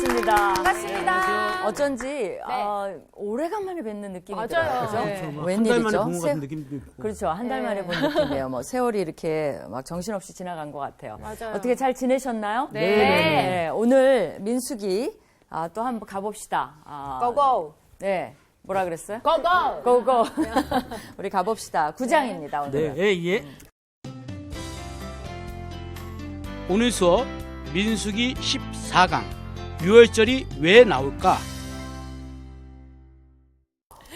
반갑습니다. 반갑습니다. 어쩐지 오래간만에 뵙는 느낌이 맞아요. 들어요. 그죠? 네. 한 달 만에 본 것 같은 느낌도 있고. 그렇죠. 한 달 만에 본 느낌이에요. 뭐 세월이 이렇게 막 정신없이 지나간 것 같아요. 맞아요. 어떻게 잘 지내셨나요? 네. 오늘 민숙이 또 한번 가봅시다. 고고. 네. 뭐라 그랬어요? 고고. 고고. 우리 가봅시다. 구장입니다. 오늘. 네, 예. 오늘 수업 민수기 14강 유월절이 왜 나올까?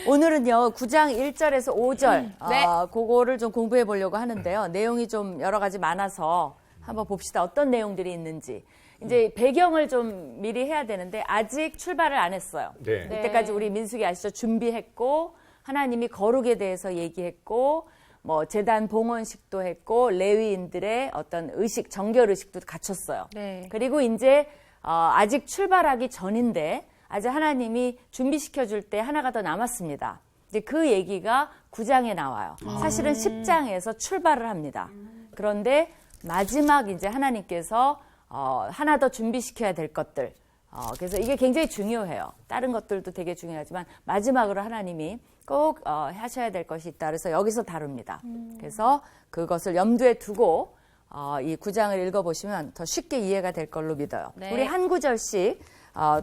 오늘은요, 9장 1절에서 5절, 네. 그거를 좀 공부해 보려고 하는데요. 내용이 좀 여러 가지 많아서 한번 봅시다. 어떤 내용들이 있는지. 이제 배경을 좀 미리 해야 되는데, 아직 출발을 안 했어요. 네. 이때까지 우리 민숙이 아시죠? 준비했고, 하나님이 거룩에 대해서 얘기했고, 뭐, 제단 봉헌식도 했고, 레위인들의 어떤 의식, 정결 의식도 갖췄어요. 네. 그리고 이제, 아직 출발하기 전인데, 아직 하나님이 준비시켜줄 때 하나가 더 남았습니다. 이제 그 얘기가 9장에 나와요. 사실은 10장에서 출발을 합니다. 그런데 마지막 이제 하나님께서 하나 더 준비시켜야 될 것들. 그래서 이게 굉장히 중요해요. 다른 것들도 되게 중요하지만 마지막으로 하나님이 꼭 하셔야 될 것이 있다. 그래서 여기서 다룹니다. 그래서 그것을 염두에 두고 이 9장을 읽어보시면 더 쉽게 이해가 될 걸로 믿어요. 네. 우리 한 구절씩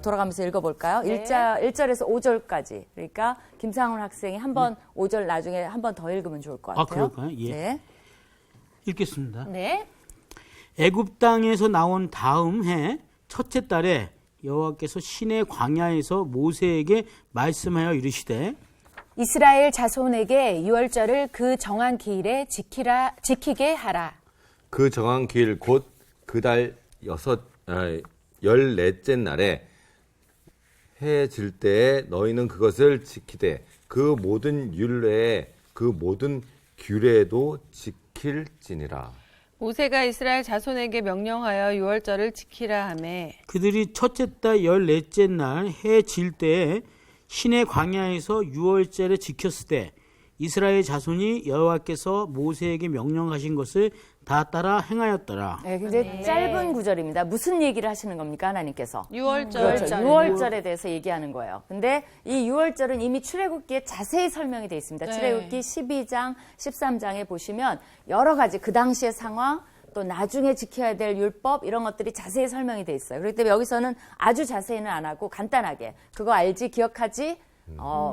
돌아가면서 읽어볼까요? 네. 1절에서 5절까지. 그러니까 김상훈 학생이 한번 5절 나중에 한 번 더 읽으면 좋을 것 같아요. 그럴까요? 예. 네. 읽겠습니다. 네. 애굽 땅에서 나온 다음 해 첫째 달에 여호와께서 시내 광야에서 모세에게 말씀하여 이르시되 이스라엘 자손에게 유월절을 그 정한 기일에 지키게 하라. 그 정한 기일 곧 그 달 14째 날에 해 질 때에 너희는 그것을 지키되 그 모든 율례에 그 모든 규례도 지킬지니라. 모세가 이스라엘 자손에게 명령하여 유월절을 지키라 하매 그들이 첫째 달 14째 날 해 질 때에 시내 광야에서 유월절을 지켰을 때 이스라엘 자손이 여호와께서 모세에게 명령하신 것을 다 따라 행하였더라. 네, 굉장히 짧은 구절입니다. 무슨 얘기를 하시는 겁니까, 하나님께서? 유월절 그렇죠. 6월절에 대해서 얘기하는 거예요. 근데 이 6월절은 이미 출애굽기에 자세히 설명이 되어 있습니다. 네. 출애굽기 12장, 13장에 보시면 여러 가지 그 당시의 상황, 또 나중에 지켜야 될 율법 이런 것들이 자세히 설명이 되어 있어요. 그렇기 때문에 여기서는 아주 자세히는 안 하고 간단하게 그거 알지, 기억하지?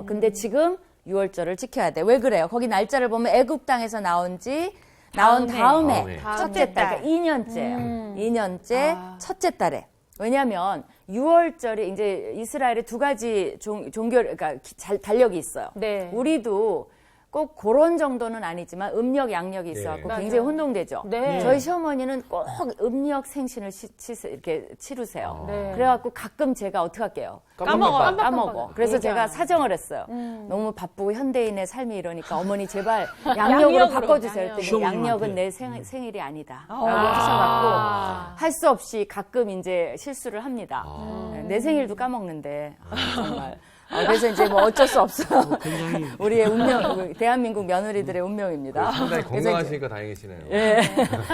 근데 지금 6월절을 지켜야 돼. 왜 그래요? 거기 날짜를 보면 애굽 땅에서 나온 다음에 첫째 달, 그러니까 2년째예요. 2년째 첫째 달에. 왜냐하면 6월절이 이제 이스라엘에 두 가지 그러니까 달력이 있어요. 네. 우리도 꼭 그런 정도는 아니지만 음력, 양력이 있어갖고 네. 굉장히 맞아요. 혼동되죠. 네. 저희 시어머니는 꼭 음력 생신을 이렇게 치르세요. 네. 그래갖고 가끔 제가 어떻게 할게요? 까먹어요. 까먹어. 그래서 얘기 제가 안 사정을 했어요. 너무 바쁘고 현대인의 삶이 이러니까 어머니 제발 양력으로 바꿔주세요. 했더니 시어머님한테. 양력은 내 생일이 아니다. 라고 하셔갖고 할 수 없이 가끔 이제 실수를 합니다. 내 생일도 까먹는데 정말. 그래서 이제 뭐 어쩔 수 없어요. 굉장히 우리의 운명, 대한민국 며느리들의 운명입니다. 상당히 그래서 이제 건강하시니까 다행이시네요. 예.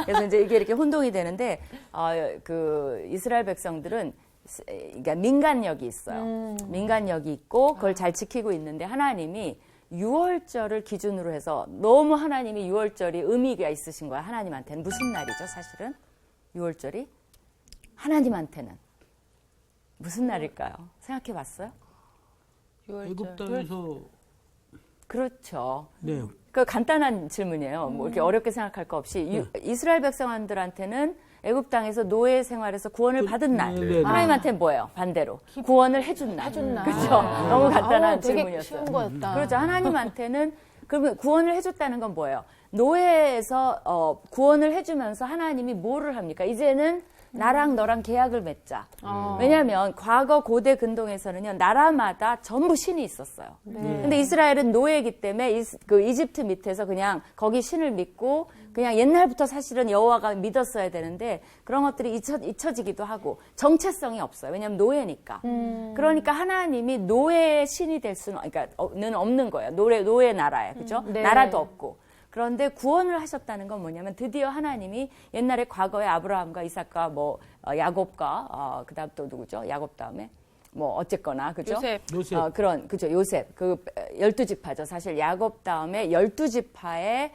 그래서 이제 이게 이렇게 혼동이 되는데, 그 이스라엘 백성들은 그러니까 민간력이 있어요. 민간력이 있고 그걸 잘 지키고 있는데 하나님이 6월절을 기준으로 해서 너무 하나님이 6월절이 의미가 있으신 거야. 하나님한테는 무슨 날이죠, 사실은? 6월절이 하나님한테는 무슨 날일까요? 생각해 봤어요? 애굽 땅에서 그렇죠. 네. 그 간단한 질문이에요. 뭐 이렇게 어렵게 생각할 거 없이 이스라엘 백성들한테는 애굽 땅에서 노예 생활에서 구원을 받은 날. 네. 하나님한테는 뭐예요? 반대로 구원을 해준 날. 그렇죠. 너무 간단한 되게 질문이었어요. 쉬운 거였다. 그렇죠. 하나님한테는 그러면 구원을 해줬다는 건 뭐예요? 노예에서 구원을 해주면서 하나님이 뭐를 합니까? 이제는 나랑 너랑 계약을 맺자. 왜냐하면 과거 고대 근동에서는요, 나라마다 전부 신이 있었어요. 근데 이스라엘은 노예이기 때문에 그 이집트 밑에서 그냥 거기 신을 믿고 그냥 옛날부터 사실은 여호와가 믿었어야 되는데 그런 것들이 잊혀지기도 하고 정체성이 없어요. 왜냐하면 노예니까. 그러니까 하나님이 노예의 신이 될 수는, 그러니까, 없는 거예요. 노예 나라에. 그죠? 네. 나라도 없고. 그런데 구원을 하셨다는 건 뭐냐면 드디어 하나님이 옛날에 과거에 아브라함과 이삭과 뭐 야곱과 그다음 또 누구죠? 야곱 다음에 뭐 어쨌거나 그죠? 요셉. 그런 그죠? 요셉 그 12지파죠. 사실 야곱 다음에 12지파의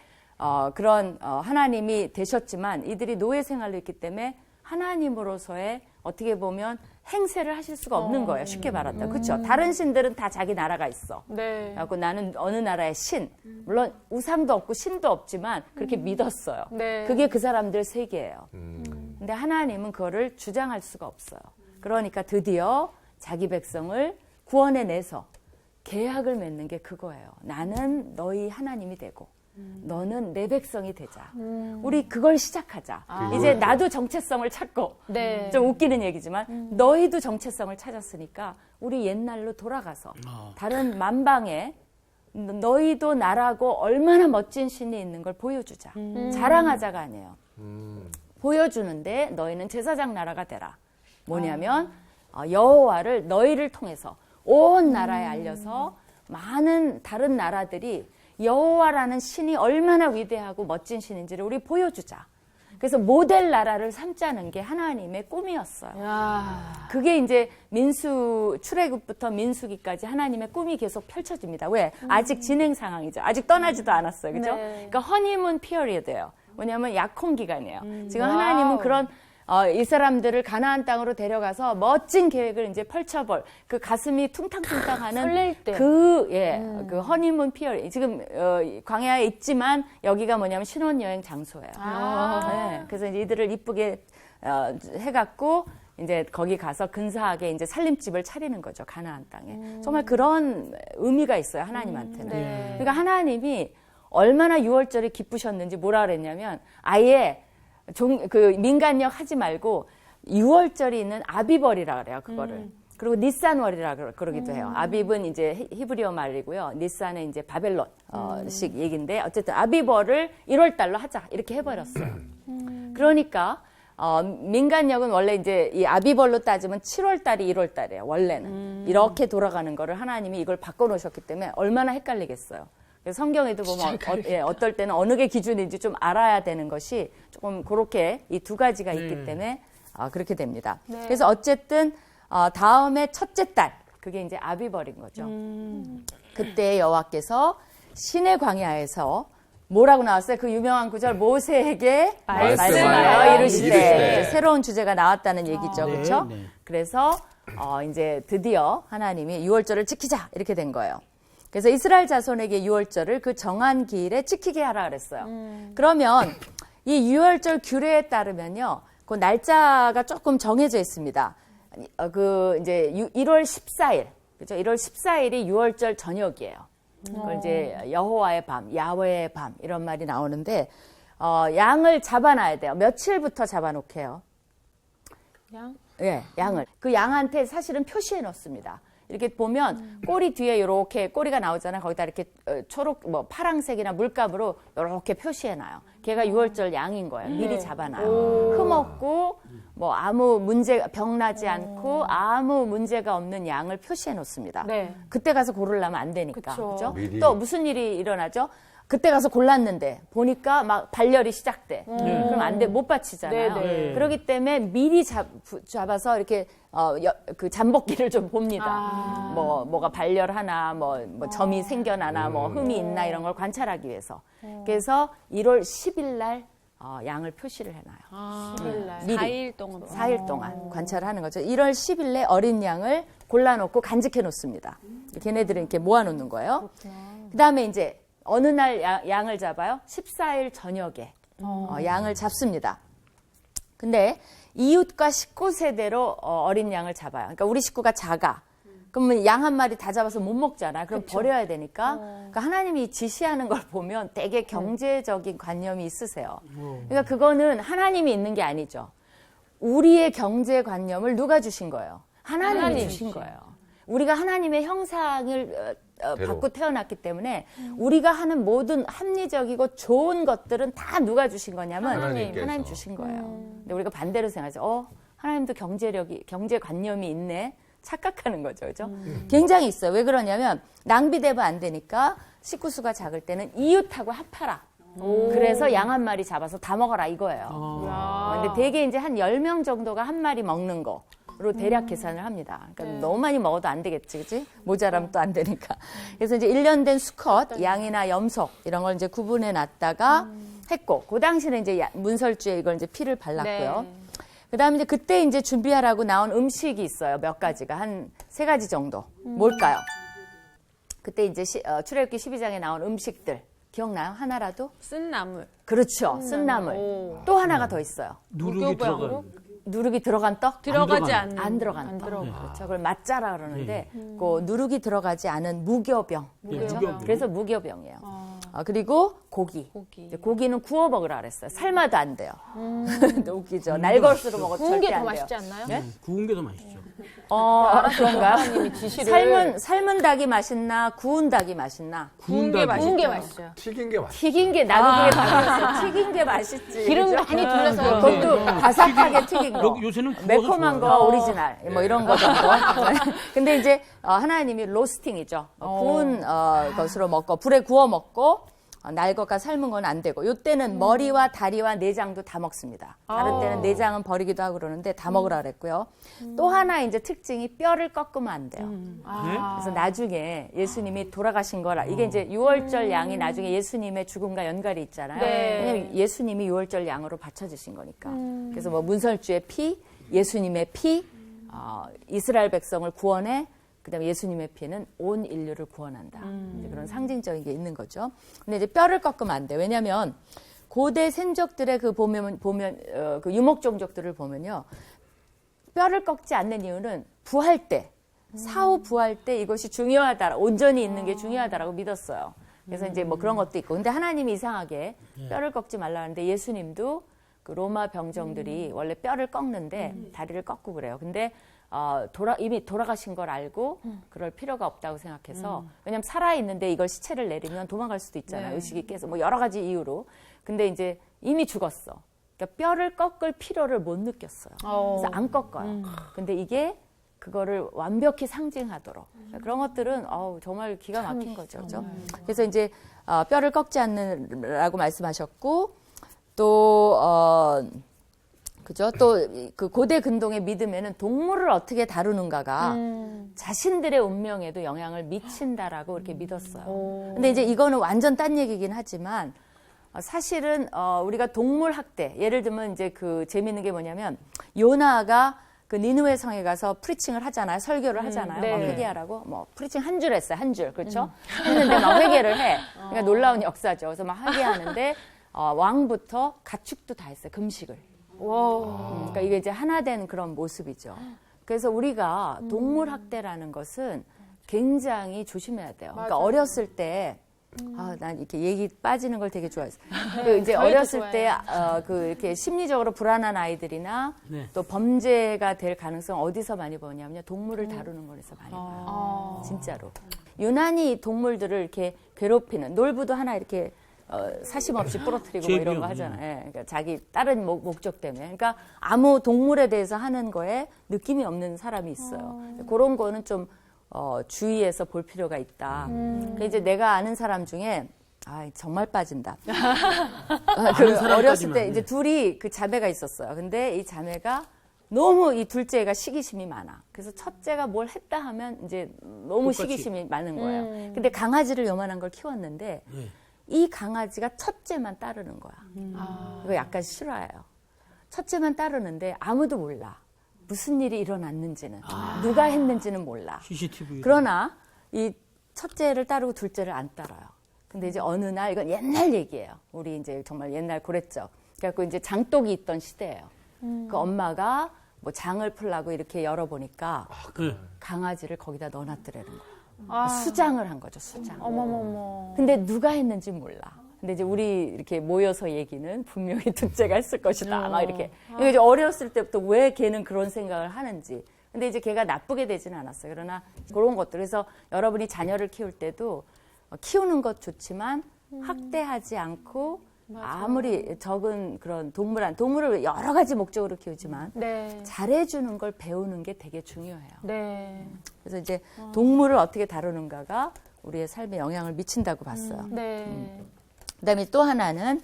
그런 하나님이 되셨지만 이들이 노예 생활을 했기 때문에 하나님으로서의 어떻게 보면 행세를 하실 수가 없는 거예요. 쉽게 말한다. 그렇죠? 다른 신들은 다 자기 나라가 있어. 네. 그래서 나는 어느 나라의 신, 물론 우상도 없고 신도 없지만 그렇게 믿었어요. 네. 그게 그 사람들 세계예요. 근데 하나님은 그거를 주장할 수가 없어요. 그러니까 드디어 자기 백성을 구원해 내서 계약을 맺는 게 그거예요. 나는 너희 하나님이 되고 너는 내 백성이 되자. 우리 그걸 시작하자. 이제 나도 정체성을 찾고 네. 좀 웃기는 얘기지만 너희도 정체성을 찾았으니까 우리 옛날로 돌아가서 다른 만방에 너희도 나라고 얼마나 멋진 신이 있는 걸 보여주자. 자랑하자가 아니에요. 보여주는데 너희는 제사장 나라가 되라. 뭐냐면 여호와를 너희를 통해서 온 나라에 알려서 많은 다른 나라들이 여호와라는 신이 얼마나 위대하고 멋진 신인지를 우리 보여주자. 그래서 모델 나라를 삼자는 게 하나님의 꿈이었어요. 그게 이제 출애굽부터 민수기까지 하나님의 꿈이 계속 펼쳐집니다. 왜? 아직 진행 상황이죠. 아직 떠나지도 않았어요. 그죠? 네. 그러니까 허니문 피어리드예요. 뭐냐면 약혼 기간이에요. 지금 하나님은 그런 이 사람들을 가나안 땅으로 데려가서 멋진 계획을 이제 펼쳐볼 그 가슴이 퉁탕퉁탕하는 설렐 때. 그 허니문 피어리 지금 광야에 있지만 여기가 뭐냐면 신혼여행 장소예요. 네, 그래서 이제 이들을 이쁘게 해갖고 이제 거기 가서 근사하게 이제 살림집을 차리는 거죠. 가나안 땅에. 정말 그런 의미가 있어요. 하나님한테는. 그러니까 하나님이 얼마나 유월절이 기쁘셨는지 뭐라 그랬냐면 아예 그 민간역 하지 말고 6월절이 있는 아비벌이라 그래요. 그거를. 그리고 니산월이라 그러기도 해요. 아빕은 이제 히브리어 말이고요. 니산은 이제 바벨론식 얘기인데 어쨌든 아비벌을 1월 달로 하자 이렇게 해버렸어요. 그러니까 민간역은 원래 이제 이 아비벌로 따지면 7월 달이 1월 달이에요. 원래는 이렇게 돌아가는 거를 하나님이 이걸 바꿔놓으셨기 때문에 얼마나 헷갈리겠어요. 성경에도 보면 어떨 때는 어느 게 기준인지 좀 알아야 되는 것이 조금 그렇게 이 두 가지가 있기 때문에 그렇게 됩니다. 네. 그래서 어쨌든 다음에 첫째 달 그게 이제 아비벌인 거죠. 그때 여호와께서 시내 광야에서 뭐라고 나왔어요? 그 유명한 구절 모세에게 말씀하여 이르시되 새로운 주제가 나왔다는 얘기죠. 네, 그렇죠? 네. 그래서 이제 드디어 하나님이 유월절을 지키자 이렇게 된 거예요. 그래서 이스라엘 자손에게 유월절을 그 정한 기일에 지키게 하라 그랬어요. 그러면 이 유월절 규례에 따르면요, 그 날짜가 조금 정해져 있습니다. 그 이제 1월 14일, 그죠? 1월 14일이 유월절 저녁이에요. 그걸 이제 여호와의 밤, 야훼의 밤 이런 말이 나오는데 양을 잡아놔야 돼요. 며칠부터 잡아놓게요. 양? 예, 양을. 그 양한테 사실은 표시해 놓습니다. 이렇게 보면 꼬리 뒤에 이렇게 꼬리가 나오잖아요. 거기다 이렇게 초록, 파랑색이나 물감으로 이렇게 표시해놔요. 걔가 6월절 양인 거예요. 미리 잡아놔요. 흠없고 아무 병나지 않고 아무 문제가 없는 양을 표시해 놓습니다. 네. 그때 가서 고르려면 안 되니까. 그쵸. 그죠? 미리. 또 무슨 일이 일어나죠? 그때 가서 골랐는데 보니까 막 발열이 시작돼. 그럼 안 돼, 못 바치잖아요. 네네. 그렇기 때문에 미리 잡아서 이렇게 그 잠복기를 좀 봅니다. 뭐가 발열하나, 점이 생겨나나, 흠이 있나 이런 걸 관찰하기 위해서. 그래서 1월 10일 날 양을 표시를 해놔요. 10일 날. 미리. 4일 동안. 4일 동안 관찰하는 거죠. 1월 10일 내 어린 양을 골라놓고 간직해 놓습니다. 걔네들은 이렇게 모아놓는 거예요. 그 다음에 이제 어느 날 양을 잡아요? 14일 저녁에 양을 잡습니다. 근데 이웃과 식구 세대로 어린 양을 잡아요. 그러니까 우리 식구가 작아. 그러면 양 한 마리 다 잡아서 못 먹잖아. 그럼 버려야 되니까. 그러니까 하나님이 지시하는 걸 보면 되게 경제적인 관념이 있으세요. 그러니까 그거는 하나님이 있는 게 아니죠. 우리의 경제관념을 누가 주신 거예요? 하나님이 주신 거예요. 우리가 하나님의 형상을 받고 태어났기 때문에 우리가 하는 모든 합리적이고 좋은 것들은 다 누가 주신 거냐면 하나님께서. 하나님 주신 거예요. 근데 우리가 반대로 생각하죠. 하나님도 경제관념이 있네. 착각하는 거죠. 그죠? 굉장히 있어요. 왜 그러냐면 낭비되면 안 되니까 식구 수가 작을 때는 이웃하고 합하라. 그래서 양 한 마리 잡아서 다 먹어라 이거예요. 근데 대개 이제 한 10명 정도가 한 마리 먹는 거로 대략 계산을 합니다. 그러니까 너무 많이 먹어도 안 되겠지, 그치? 모자라면 또 안 되니까. 그래서 이제 1년 된 수컷, 양이나 염소 이런 걸 이제 구분해 놨다가 했고, 그 당시는 이제 문설주에 이걸 이제 피를 발랐고요. 네. 그다음에 이제 그때 이제 준비하라고 나온 음식이 있어요. 몇 가지가 한 3가지 정도. 뭘까요? 그때 이제 출애굽기 12장에 나온 음식들 기억나요? 하나라도? 쓴 나물. 그렇죠. 쓴 나물. 오. 또 하나가 더 있어요. 누룩이 무교병으로? 들어간 누룩이 들어간 떡? 들어가지 않는. 안 들어간 떡. 그렇죠. 그걸 맛자라 그러는데 그 누룩이 들어가지 않은 무교병. 그렇죠? 무교병. 그래서 무교병이에요. 그리고 고기. 이제 고기는 구워 먹으라 그랬어요. 삶아도 안 돼요. 웃기죠. 날것으로 먹어도 구운 게 절대 더 안 돼요. 맛있지 않나요? 네? 구운 게 더 맛있죠. 그런가요? 지시를 삶은 닭이 맛있나 구운 닭이 맛있나? 구운 구운 닭이 게 맛있어요. 튀긴 게 맛있어. 튀긴 게 나도 그게 바뀌었어. 튀긴 게 맛있지. 기름 그죠? 많이 둘러서 그것도 바삭하게 튀긴 거. 요새는 구워서 매콤한 좋아요. 거 오리지널 뭐 이런 거 정도. 근데 이제 하나님이 로스팅이죠. 구운 것으로 먹고 불에 구워 먹고 날 것과 삶은 건 안 되고 요때는 머리와 다리와 내장도 다 먹습니다. 다른 때는 내장은 버리기도 하고 그러는데 다 먹으라 그랬고요. 또 하나 이제 특징이 뼈를 꺾으면 안 돼요. 그래서 나중에 예수님이 돌아가신 거라 이게 이제 6월절 양이 나중에 예수님의 죽음과 연관이 있잖아요. 네. 왜냐면 예수님이 6월절 양으로 바쳐지신 거니까. 그래서 뭐 문설주의 피, 예수님의 피, 이스라엘 백성을 구원해 그다음에 예수님의 피는 온 인류를 구원한다. 이제 그런 상징적인 게 있는 거죠. 근데 이제 뼈를 꺾으면 안 돼. 왜냐하면 고대 생족들의 그 보면 그 유목 종족들을 보면요, 뼈를 꺾지 않는 이유는 부활 때, 사후 부활 때 이것이 중요하다, 온전히 있는 게 중요하다라고 믿었어요. 그래서 이제 뭐 그런 것도 있고. 근데 하나님이 이상하게 뼈를 꺾지 말라는데 예수님도 그 로마 병정들이 원래 뼈를 꺾는데 다리를 꺾고 그래요. 근데 이미 돌아가신 걸 알고 그럴 필요가 없다고 생각해서 왜냐하면 살아있는데 이걸 시체를 내리면 도망갈 수도 있잖아요. 의식이 깨서 뭐 여러 가지 이유로. 근데 이제 이미 죽었어. 그러니까 뼈를 꺾을 필요를 못 느꼈어요. 그래서 안 꺾어요. 근데 이게 그거를 완벽히 상징하도록 그런 것들은 정말 기가 막힌 거죠. 그렇죠? 그래서 이제 뼈를 꺾지 않는라고 말씀하셨고 또 그죠? 또 그 고대 근동의 믿음에는 동물을 어떻게 다루는가가 자신들의 운명에도 영향을 미친다라고 이렇게 믿었어요. 근데 이제 이거는 완전 딴 얘기긴 하지만 사실은 우리가 동물 학대, 예를 들면 이제 그 재밌는 게 뭐냐면 요나가 그 니느웨 성에 가서 프리칭을 하잖아요. 설교를 하잖아요. 네. 막 회개하라고. 뭐 프리칭 한 줄 했어요. 한 줄. 그렇죠? 했는데 막 회개를 해. 그러니까 놀라운 역사죠. 그래서 막 회개하는데 왕부터 가축도 다 했어요. 금식을. 그러니까 이게 이제 하나 된 그런 모습이죠. 그래서 우리가 동물 학대라는 것은 굉장히 조심해야 돼요. 그러니까 어렸을 때 난 이렇게 얘기 빠지는 걸 되게 좋아했어요. 그 이제 어렸을 때 그 이렇게 심리적으로 불안한 아이들이나 또 범죄가 될 가능성 어디서 많이 보냐면요. 동물을 다루는 거에서 많이 봐요. 진짜로. 유난히 이 동물들을 이렇게 괴롭히는 놀부도 하나 이렇게 사심 없이 부러뜨리고 뭐 이런 거 하잖아요. 예, 그러니까 자기 다른 목적 때문에. 그러니까 아무 동물에 대해서 하는 거에 느낌이 없는 사람이 있어요. 그런 거는 좀 주의해서 볼 필요가 있다. 그러니까 이제 내가 아는 사람 중에 정말 빠진다. 어렸을 때 이제 둘이 그 자매가 있었어요. 근데 이 자매가 너무 이 둘째가 시기심이 많아. 그래서 첫째가 뭘 했다 하면 이제 너무 똑같이. 시기심이 많은 거예요. 근데 강아지를 요만한 걸 키웠는데 이 강아지가 첫째만 따르는 거야. 이거 약간 실화예요. 첫째만 따르는데 아무도 몰라. 무슨 일이 일어났는지는. 누가 했는지는 몰라. CCTV. 그러나 이 첫째를 따르고 둘째를 안 따라요. 근데 이제 어느 날, 이건 옛날 얘기예요. 우리 이제 정말 옛날 고랬죠. 그래갖고 이제 장독이 있던 시대예요. 그 엄마가 뭐 장을 풀라고 이렇게 열어보니까 강아지를 거기다 넣어놨더라는 거야. 수장을 한 거죠, 수장. 어머머머. 근데 누가 했는지 몰라. 근데 이제 우리 이렇게 모여서 얘기는 분명히 둘째가 했을 것이다. 막 이렇게. 이제 어렸을 때부터 왜 걔는 그런 생각을 하는지. 근데 이제 걔가 나쁘게 되지는 않았어요. 그러나 그런 것들. 그래서 여러분이 자녀를 키울 때도 키우는 것 좋지만 학대하지 않고 아무리 적은 그런 동물을 여러 가지 목적으로 키우지만 네. 잘해주는 걸 배우는 게 되게 중요해요. 네. 그래서 이제 동물을 어떻게 다루는가가 우리의 삶에 영향을 미친다고 봤어요. 네. 그다음에 또 하나는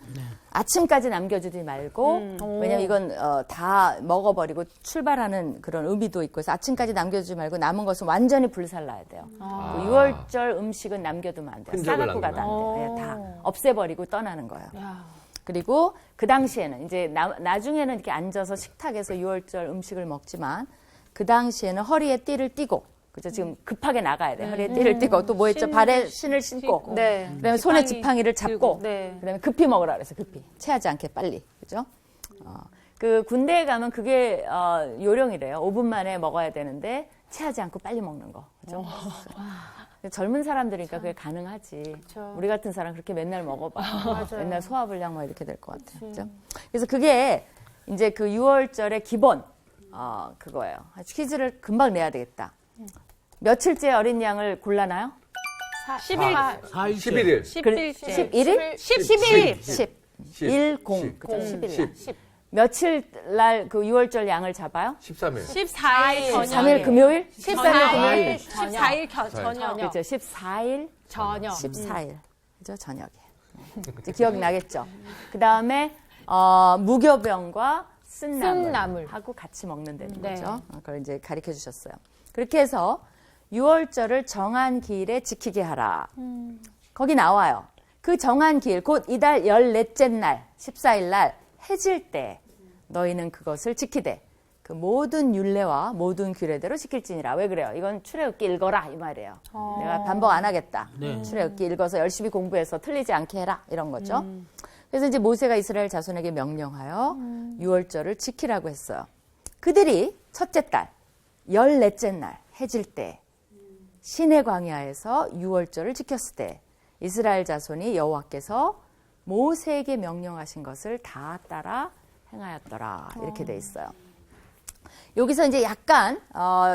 아침까지 남겨주지 말고 왜냐면 이건 다 먹어버리고 출발하는 그런 의미도 있고 해서 아침까지 남겨주지 말고 남은 것은 완전히 불살라야 돼요. 그 유월절 음식은 남겨두면 안 돼요. 흔적을 싸갖고 가도 안 돼요. 예, 다 없애버리고 떠나는 거예요. 야. 그리고 그 당시에는 이제 나중에는 이렇게 앉아서 식탁에서 유월절 음식을 먹지만 그 당시에는 허리에 띠를 띠고 그죠? 지금 급하게 나가야 돼. 허리에 띠를 띠고 또 뭐 했죠? 발에 신을 신고 네. 그다음에 손에 지팡이를 잡고 네. 그다음에 급히 먹으라 그래서 급히 체하지 않게 빨리 그죠? 그 군대에 가면 그게 요령이래요. 5분 만에 먹어야 되는데 체하지 않고 빨리 먹는 거 그죠? 젊은 사람들이니까 그게 가능하지. 우리 같은 사람 그렇게 맨날 먹어봐. 맨날 소화불량 뭐 이렇게 될 것 같아요. 그죠? 그래서 그게 이제 그 6월절의 기본 그거예요. 퀴즈를 금방 내야 되겠다. 며칠째 어린 양을 골라나요? 10일. 4일째. 11일. 11일? 11일. 10. 10. 그죠? 11일. 며칠 날 그 6월절 양을 잡아요? 13일. 14일 저녁. 3일 금요일? 14일 금요일. 14일 저녁. 그죠? 14일? 저녁. 14일. 그죠? 저녁에. 이제 기억나겠죠? 그 다음에 무교병과 쓴나물 하고 같이 먹는다는 네. 거죠. 그걸 이제 가르쳐 주셨어요. 그렇게 해서 6월절을 정한 기일에 지키게 하라. 거기 나와요. 그 정한 기일, 곧 이달 14째 날, 14일 날 해질 때 너희는 그것을 지키되 그 모든 율례와 모든 규례대로 지킬지니라. 왜 그래요? 이건 출애굽기 읽어라 이 말이에요. 내가 반복 안 하겠다. 출애굽기 읽어서 열심히 공부해서 틀리지 않게 해라 이런 거죠. 그래서 이제 모세가 이스라엘 자손에게 명령하여 6월절을 지키라고 했어요. 그들이 첫째 달 14째 날 해질 때 시내 광야에서 6월절을 지켰을 때 이스라엘 자손이 여호와께서 모세에게 명령하신 것을 다 따라 행하였더라. 이렇게 돼 있어요. 여기서 이제 약간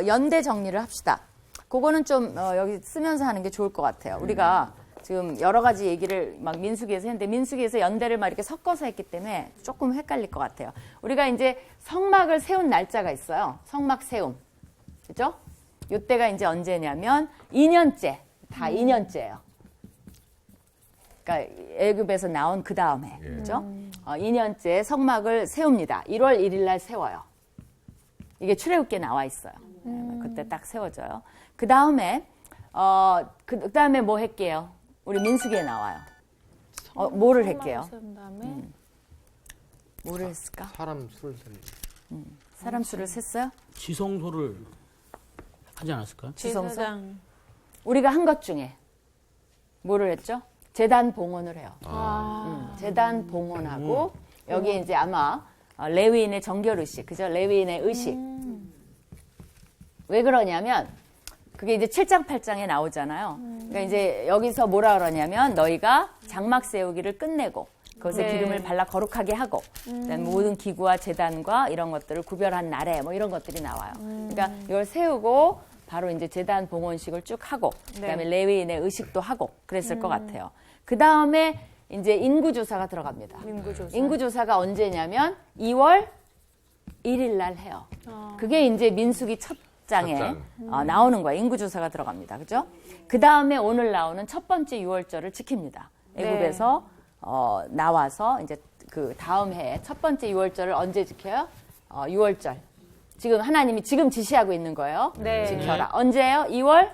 연대 정리를 합시다. 그거는 좀 여기 쓰면서 하는 게 좋을 것 같아요. 우리가 지금 여러 가지 얘기를 막 민수기에서 했는데 민수기에서 연대를 막 이렇게 섞어서 했기 때문에 조금 헷갈릴 것 같아요. 우리가 이제 성막을 세운 날짜가 있어요. 성막 세움. 그죠? 이때가 이제 언제냐면 2년째. 다 2년째예요. 그러니까 애굽에서 나온 그 다음에. 그죠? 2년째 성막을 세웁니다. 1월 1일 날 세워요. 이게 출애굽기에 나와 있어요. 그때 딱 세워져요. 그 다음에 그 다음에 뭐 할게요? 우리 민수기에 나와요. 뭐를 할게요? 뭐를 했을까? 사람 술 사람 수를 셌어요? 지성소를 하지 않았을까요? 지성소? 우리가 한 것 중에 뭐를 했죠? 제단 봉헌을 해요. 제단 봉헌하고 여기 이제 아마 레위인의 정결의식, 그죠? 레위인의 의식. 왜 그러냐면 그게 이제 7장 8장에 나오잖아요. 그러니까 이제 여기서 뭐라 그러냐면 너희가 장막 세우기를 끝내고 그것에 기름을 발라 거룩하게 하고 그다음에 모든 기구와 제단과 이런 것들을 구별한 날에 뭐 이런 것들이 나와요. 그러니까 이걸 세우고 바로 이제 제단 봉헌식을 쭉 하고 그다음에 레위인의 의식도 하고 그랬을 것 같아요. 그다음에 이제 인구조사가 들어갑니다. 인구조사가 언제냐면 2월 1일 날 해요. 그게 이제 민수기 첫 장에 나오는 거예요. 인구조사가 들어갑니다. 그죠? 그 다음에 오늘 나오는 첫 번째 6월절을 지킵니다. 애굽에서 나와서 이제 그 다음 해에 첫 번째 6월절을 언제 지켜요? 6월절. 지금 하나님이 지금 지시하고 있는 거예요. 지켜라. 언제예요? 2월?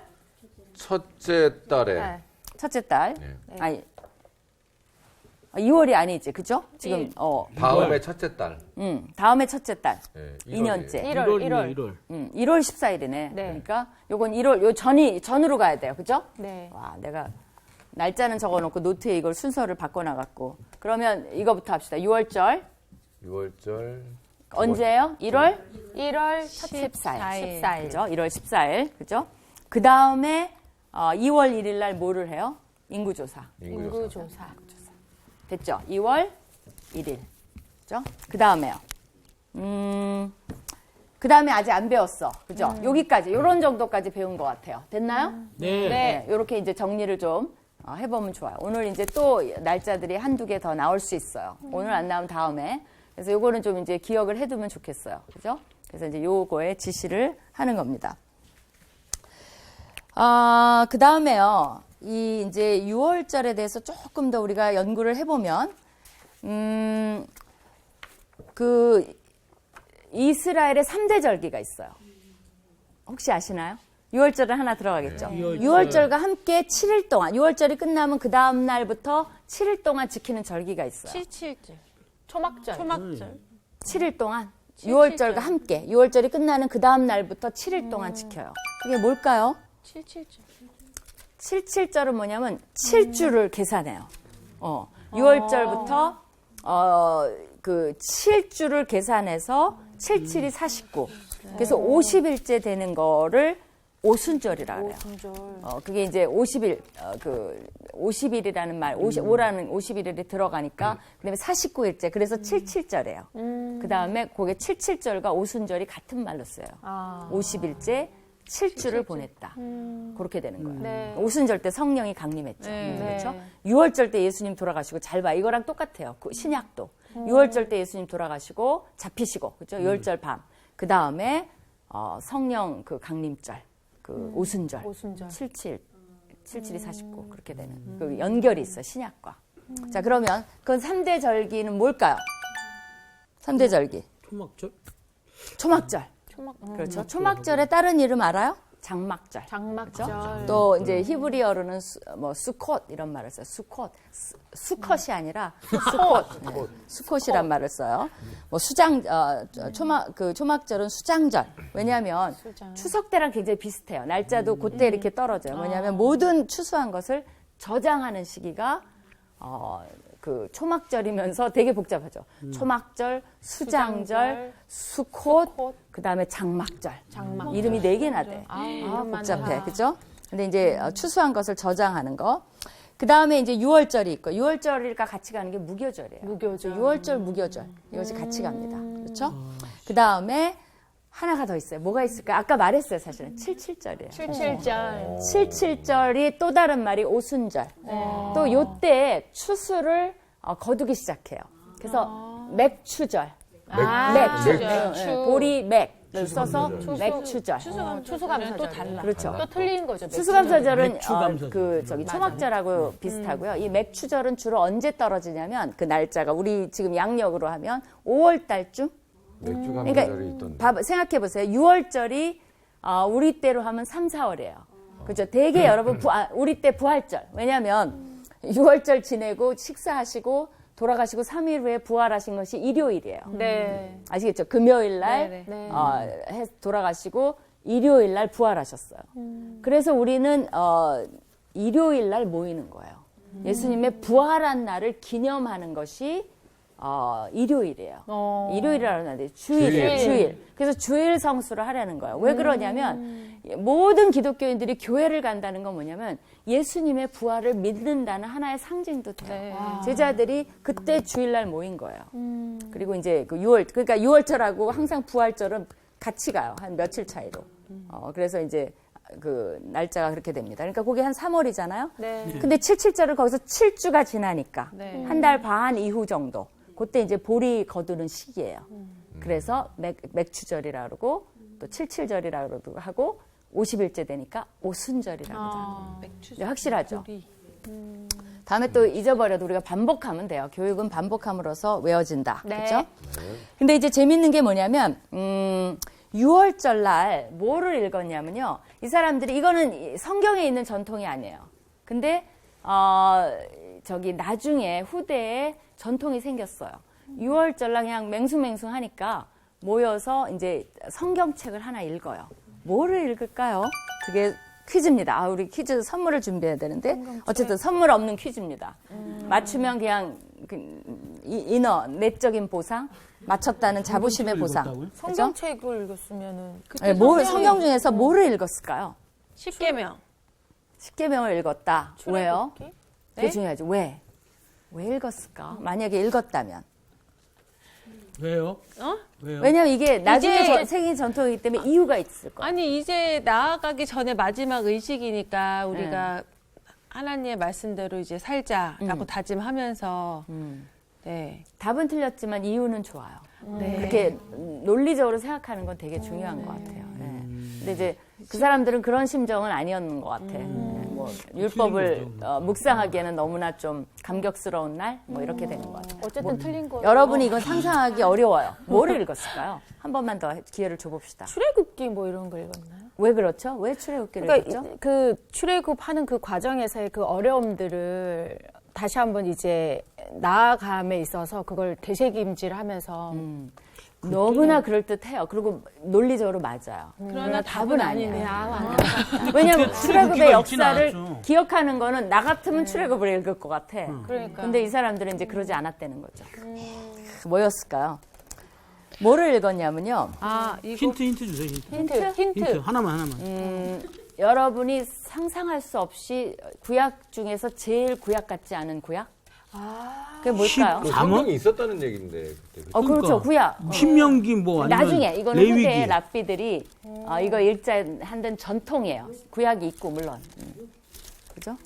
첫째 달에. 첫째 달. 아니, 2월이 아니지, 그죠? 지금 다음에 첫째 달. 다음에 첫째 달. 네, 2년째. 1월. 1월 14일이네. 그러니까 요건 1월 요 전으로 가야 돼요. 그죠? 네. 와, 내가 날짜는 적어 놓고 노트에 이걸 순서를 바꿔 놔갖고. 그러면 이거부터 합시다. 6월절. 6월절. 언제예요? 1월 14일. 그죠? 1월 14일. 그죠? 그다음에 2월 1일 날 뭐를 해요? 인구조사. 인구조사. 됐죠? 2월 1일. 그죠? 그 다음에요. 그 다음에 아직 안 배웠어. 그죠? 여기까지, 요런 정도까지 배운 것 같아요. 됐나요? 네. 요렇게 이제 정리를 좀 해보면 좋아요. 오늘 이제 또 날짜들이 한두 개 더 나올 수 있어요. 오늘 안 나오면 다음에. 그래서 요거는 좀 이제 기억을 해두면 좋겠어요. 그죠? 그래서 이제 요거에 지시를 하는 겁니다. 그 다음에요. 이 이제 6월절에 대해서 조금 더 우리가 연구를 해보면, 그 이스라엘의 3대 절기가 있어요. 혹시 아시나요? 6월절은 하나 들어가겠죠. 6월절과 함께 7일 동안, 6월절이 끝나면 그 다음 날부터 7일 동안 지키는 절기가 있어요. 7.7절. 초막절. 초막절. 7일 동안 6월절과 함께 6월절이 끝나는 그 다음 날부터 7일 동안 지켜요. 그게 뭘까요? 7.7절. 77절은 뭐냐면 7주를 계산해요. 6월절부터 그 7주를 계산해서 77이 49. 그래서 50일째 되는 거를 오순절이라 그래요. 그게 이제 50일, 그 50일이라는 말, 5라는 51일이 들어가니까 그다음에 49일째. 그래서 77절이에요. 그다음에 그게 77절과 오순절이 같은 말로 써요. 50일째 7주를 보냈다. 그렇게 되는 거예요. 네. 오순절 때 성령이 강림했죠. 네. 그렇죠? 6월절 때 예수님 돌아가시고 잘 봐. 이거랑 똑같아요. 그 신약도. 6월절 때 예수님 돌아가시고 잡히시고. 그렇죠? 6월절 밤. 그다음에 성령 그 강림절. 그 오순절. 77이 49 그렇게 되는 그 연결이 있어 신약과. 자 그러면 그 3대 절기는 뭘까요? 3대 절기. 초막절? 초막절. 그렇죠. 초막절의 다른 이름 알아요? 장막절. 장막절. 또 이제 히브리어로는 수콧 이런 말을 써요. 수컷이 아니라 수콧. 네. 수콧이란 말을 써요. 뭐 초막절은 수장절. 왜냐하면 추석 때랑 굉장히 비슷해요. 날짜도 그때 이렇게 떨어져요. 뭐냐면 모든 추수한 것을 저장하는 시기가 그 초막절이면서 되게 복잡하죠. 초막절, 수장절, 수콧, 그다음에 장막절. 이름이 4개나 돼. 복잡해. 그죠? 근데 이제 추수한 것을 저장하는 거. 그다음에 이제 6월절이 있고 6월절과 같이 가는 게 무교절이에요. 무교절. 6월절, 무교절. 이것이 같이 갑니다. 그렇죠? 그다음에 하나가 더 있어요. 뭐가 있을까요? 아까 말했어요, 사실은. 77절이에요. 7.7절. 77절이 또 다른 말이 오순절. 또 요때 추수를 거두기 시작해요. 그래서 맥추절. 보리 맥을 써서 맥추절. 추수감사절. 또 달라. 그렇죠. 또 틀린 거죠. 추수감사절은 맥추감사절. 그 저기 초막절하고 비슷하고요. 이 맥추절은 주로 언제 떨어지냐면 그 날짜가 우리 지금 양력으로 하면 5월 달쯤. 맥주 그러니까 감사절이 있던데. 생각해 보세요. 6월절이 우리 때로 하면 3, 4월이에요. 그렇죠. 대개 여러분 우리 때 부활절. 왜냐하면 6월절 지내고 식사하시고 돌아가시고 3일 후에 부활하신 것이 일요일이에요. 네. 아시겠죠? 금요일 날 네. 돌아가시고 일요일 날 부활하셨어요. 그래서 우리는 일요일 날 모이는 거예요. 예수님의 부활한 날을 기념하는 것이 일요일이에요. 일요일이라고 하는데 주일. 그래서 주일 성수를 하려는 거예요. 왜 그러냐면 모든 기독교인들이 교회를 간다는 건 뭐냐면 예수님의 부활을 믿는다는 하나의 상징도 돼요. 제자들이 그때 주일날 모인 거예요. 그리고 이제 그 그러니까 6월절하고 항상 부활절은 같이 가요. 한 며칠 차이로. 그래서 이제 그 날짜가 그렇게 됩니다. 그러니까 그게 한 3월이잖아요. 네. 근데 77절을 거기서 7주가 지나니까 네. 한 달 반 이후 정도. 그때 이제 보리 거두는 시기예요. 그래서 맥추절이라 그러고 또 77절이라 그러고 하고 50일째 되니까 오순절이라고 합니다. 네, 확실하죠? 다음에 또 잊어버려도 우리가 반복하면 돼요. 교육은 반복함으로써 외워진다. 네. 그렇죠? 근데 이제 재밌는 게 뭐냐면 6월절 날 뭐를 읽었냐면요. 이 사람들이 이거는 성경에 있는 전통이 아니에요. 근데 저기 나중에 후대에 전통이 생겼어요. 6월절 날 그냥 맹숭맹숭 하니까 모여서 이제 성경책을 하나 읽어요. 뭐를 읽을까요? 그게 퀴즈입니다. 우리 퀴즈 선물을 준비해야 되는데 어쨌든 선물 없는 퀴즈입니다. 맞추면 그냥 내적인 보상, 맞췄다는 자부심의 보상. 그죠? 성경책을 읽었으면은 네, 성경 중에서 뭐를 읽었을까요? 십계명. 십계명을 읽었다. 왜요? 출애굽기? 그게 중요하죠. 왜 읽었을까? 만약에 읽었다면. 왜요? 왜요? 왜냐면 이게 나중에 이제- 생긴 전통이기 때문에 이유가 있을 거예요. 아니 이제 나아가기 전에 마지막 의식이니까 우리가 하나님의 말씀대로 이제 살자라고 다짐하면서 네. 답은 틀렸지만 이유는 좋아요. 네. 그렇게 논리적으로 생각하는 건 되게 중요한 것 같아요. 네. 근데 이제 그 사람들은 그런 심정은 아니었는 것 같아. 뭐 율법을 묵상하기에는 너무나 좀 감격스러운 날, 뭐 이렇게 되는 것 같아요. 어쨌든 틀린 거. 여러분이 이건 상상하기 어려워요. 뭐를 읽었을까요? 한 번만 더 기회를 줘봅시다. 출애굽기 뭐 이런 거 읽었나요? 왜 그렇죠? 왜 출애굽기를 그러니까 읽었죠? 그 출애굽하는 그 과정에서의 그 어려움들을 다시 한번 이제 나아감에 있어서 그걸 되새김질하면서 너무나 그럴듯해요. 그리고 논리적으로 맞아요. 그러나 답은 아니에요. 왜냐하면 출애굽의 역사를 않았죠. 기억하는 거는 나 같으면 출애굽을 읽을 것 같아. 그러니까. 근데 이 사람들은 이제 그러지 않았다는 거죠. 뭐였을까요? 뭐를 읽었냐면요. 아, 이거 힌트 주세요. 힌트. 힌트. 하나만. 여러분이 상상할 수 없이 구약 중에서 제일 구약 같지 않은 구약? 그게 뭘까요? 그 성경이 있었다는 얘기인데 그때. 그렇죠. 구약. 신명기 뭐 아니면 나중에 이거는 레위기. 후대 랍비들이 이거 읽자 한든 전통이에요. 구약이 있고 물론. 그죠?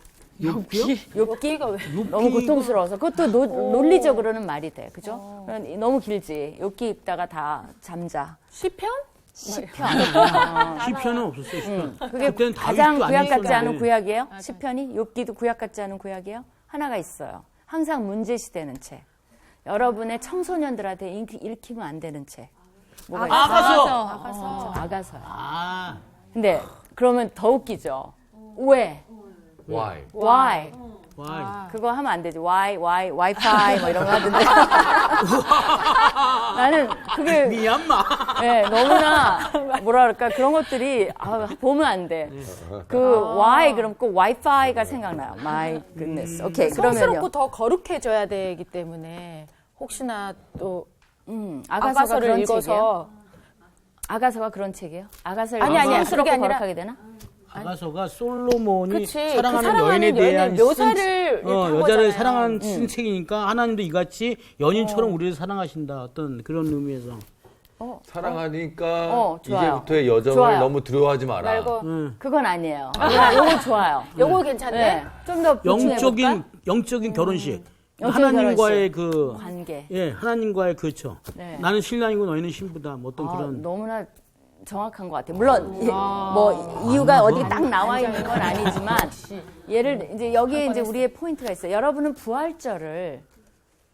욥기요? 욥기가 왜 욥기가- 너무 고통스러워서 그것도 논리적으로는 말이 돼. 그죠? 너무 길지. 욥기 읽다가 다 잠자. 시편? 시편. 시편은 없었어요. 시편. 그게 그때는 가장 다윗도 안 구약 같지 있었는데. 않은 구약이에요? 시편이? 욥기도 구약 같지 않은 구약이에요? 하나가 있어요. 항상 문제시되는 책. 여러분의 청소년들한테 읽히면 안 되는 책. 뭐가 있어요? 아가서. 아가서요. 아, 근데 그러면 더 웃기죠. 왜? Why? Why? 와. 그거 하면 안 되지. Wi-Fi 뭐 이런 거 하던데. 나는 그게 미얀마. 네, 너무나 뭐라 그럴까 그런 것들이 보면 안 돼. 그 why 그럼 꼭 Wi-Fi가 생각나요. My goodness. 오케이 그러면요. 성스럽고 더 거룩해져야 되기 때문에 혹시나 또 아가서가 아가서를 그런 읽어서 책이에요? 아가서가 그런 책이에요? 아가서를 아니, 아니야. 성스럽고 그게 아니라- 거룩하게 되나? 아가서가 솔로몬이 그치. 사랑하는 그 사랑하는 여인에 대한 여인의 묘사를 이렇게 한 여자를 거잖아요. 사랑하는 쓴 책이니까 하나님도 이같이 연인처럼 우리를 사랑하신다. 어떤 그런 의미에서. 사랑하니까 좋아요. 이제부터의 여정을 좋아요. 너무 두려워하지 마라. 말고 그건 아니에요. 요거 좋아요. 요거 괜찮네. 네. 좀 더 영적인 결혼식. 영적인 하나님과의 그 관계. 예, 하나님과의 그렇죠. 네. 나는 신랑이고 너희는 신부다. 뭐 어떤 그런 너무나 정확한 것 같아요. 물론 뭐 이유가 어디 딱 나와 있는 건 아니지만 예를 이제 여기에 이제 우리의 포인트가 있어요. 여러분은 부활절을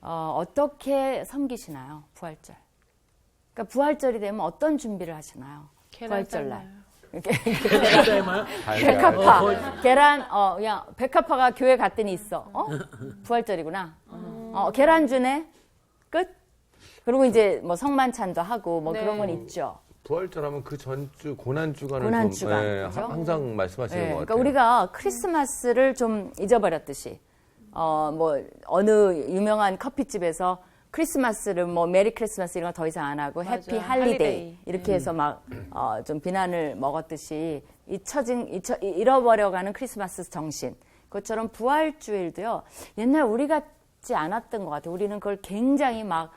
어떻게 섬기시나요? 부활절. 그러니까 부활절이 되면 어떤 준비를 하시나요? 부활절날. 백합화. 계란 그냥 백합화가 교회 갔더니 있어. 부활절이구나. 계란 주네. 끝. 그리고 이제 뭐 성만찬도 하고 뭐 그런 건 있죠. 부활절하면 그 전주 고난주간을 고난주간, 좀 그죠? 항상 말씀하시는 것 그러니까 같아요. 우리가 크리스마스를 좀 잊어버렸듯이 뭐 어느 유명한 커피집에서 크리스마스를 뭐 메리 크리스마스 이런 거 더 이상 안 하고 해피 할리데이 이렇게 해서 막 좀 비난을 먹었듯이 잃어버려가는 크리스마스 정신. 그것처럼 부활주일도요. 옛날 우리 같지 않았던 것 같아요. 우리는 그걸 굉장히 막